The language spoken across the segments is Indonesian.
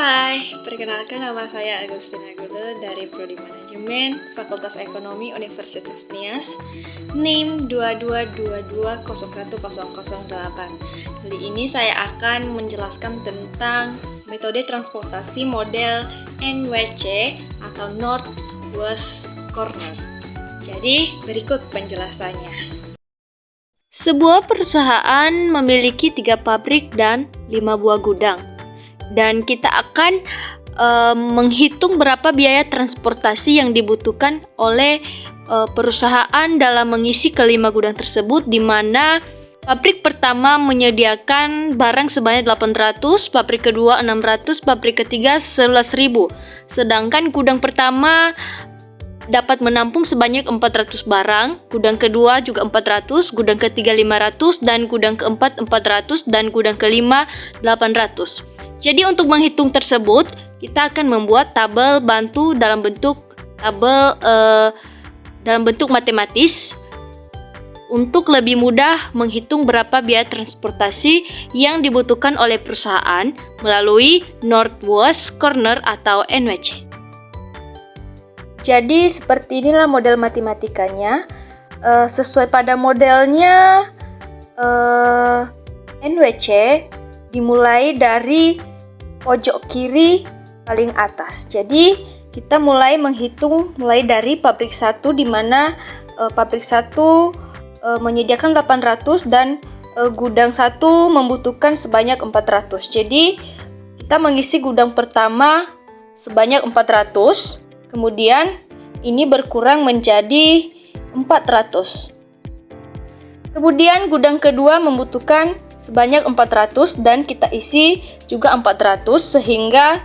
Hai, perkenalkan nama saya Agustina Gule dari Prodi Manajemen Fakultas Ekonomi Universitas Nias, NIM 2222010008. Kali ini saya akan menjelaskan tentang metode transportasi model NWC atau North West Corner. Jadi, berikut penjelasannya. Sebuah perusahaan memiliki 3 pabrik dan 5 buah gudang. Dan kita akan menghitung berapa biaya transportasi yang dibutuhkan oleh perusahaan dalam mengisi kelima gudang tersebut, di mana pabrik pertama menyediakan barang sebanyak 800, pabrik kedua 600, pabrik ketiga 11.000. Sedangkan gudang pertama dapat menampung sebanyak 400 barang, gudang kedua juga 400, gudang ketiga 500, dan gudang keempat 400, dan gudang kelima 800. Jadi untuk menghitung tersebut, kita akan membuat tabel bantu dalam bentuk matematis untuk lebih mudah menghitung berapa biaya transportasi yang dibutuhkan oleh perusahaan melalui Northwest Corner atau NWC. Jadi seperti inilah model matematikanya. Sesuai pada modelnya, NWC dimulai dari pojok kiri paling atas. Jadi kita mulai menghitung mulai dari pabrik 1, di mana pabrik 1 menyediakan 800 dan gudang 1 membutuhkan sebanyak 400. Jadi kita mengisi gudang pertama sebanyak 400, kemudian ini berkurang menjadi 400. Kemudian gudang kedua membutuhkan sebanyak 400 dan kita isi juga 400, sehingga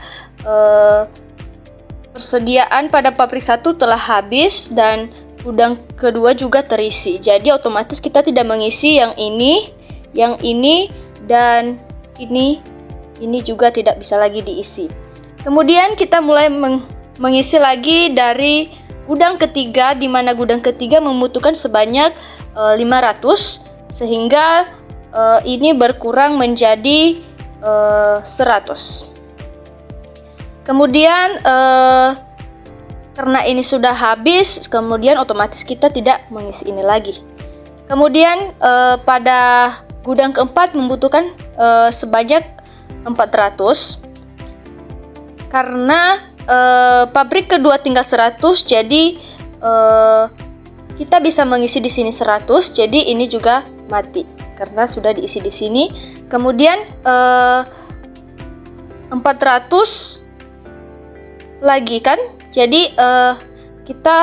persediaan pada pabrik 1 telah habis dan gudang kedua juga terisi. Jadi otomatis kita tidak mengisi yang ini, dan ini juga tidak bisa lagi diisi. Kemudian kita mulai mengisi lagi dari gudang ketiga, di mana gudang ketiga membutuhkan sebanyak 500, sehingga ini berkurang menjadi 100. Kemudian karena ini sudah habis, kemudian otomatis kita tidak mengisi ini lagi. Kemudian pada gudang keempat membutuhkan sebanyak 400. Karena pabrik kedua tinggal 100, jadi kita bisa mengisi di sini 100. Jadi ini juga mati karena sudah diisi di sini. Kemudian 400 lagi kan. Jadi kita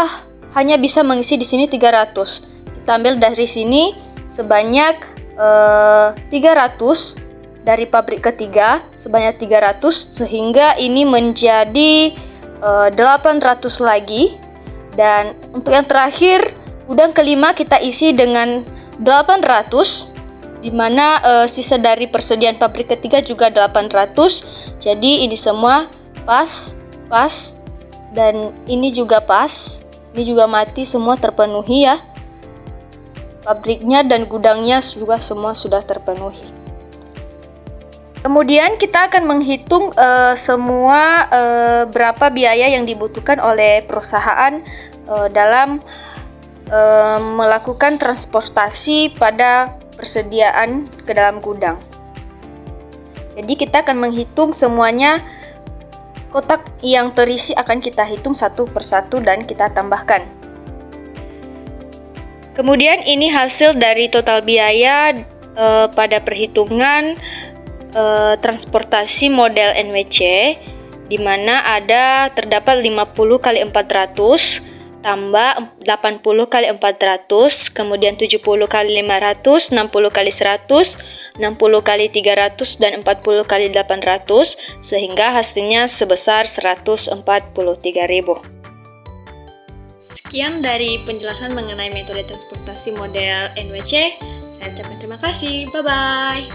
hanya bisa mengisi di sini 300. Kita ambil dari sini sebanyak 300 dari pabrik ketiga sebanyak 300, sehingga ini menjadi 800 lagi. Dan untuk yang terakhir, gudang kelima kita isi dengan 800, di mana sisa dari persediaan pabrik ketiga juga 800. Jadi ini semua pas, dan ini juga pas, ini juga mati, semua terpenuhi ya. Pabriknya dan gudangnya juga semua sudah terpenuhi. Kemudian kita akan menghitung semua berapa biaya yang dibutuhkan oleh perusahaan dalam melakukan transportasi pada persediaan ke dalam gudang. Jadi kita akan menghitung semuanya, kotak yang terisi akan kita hitung satu persatu dan kita tambahkan. Kemudian ini hasil dari total biaya pada perhitungan transportasi model NWC, di mana terdapat 50 kali 400 tambah 80 kali 400, kemudian 70 kali 500, 60 kali 100, 60 kali 300, dan 40 kali 800, sehingga hasilnya sebesar 143.000. Sekian dari penjelasan mengenai metode transportasi model NWC. Saya ucapkan terima kasih. Bye-bye.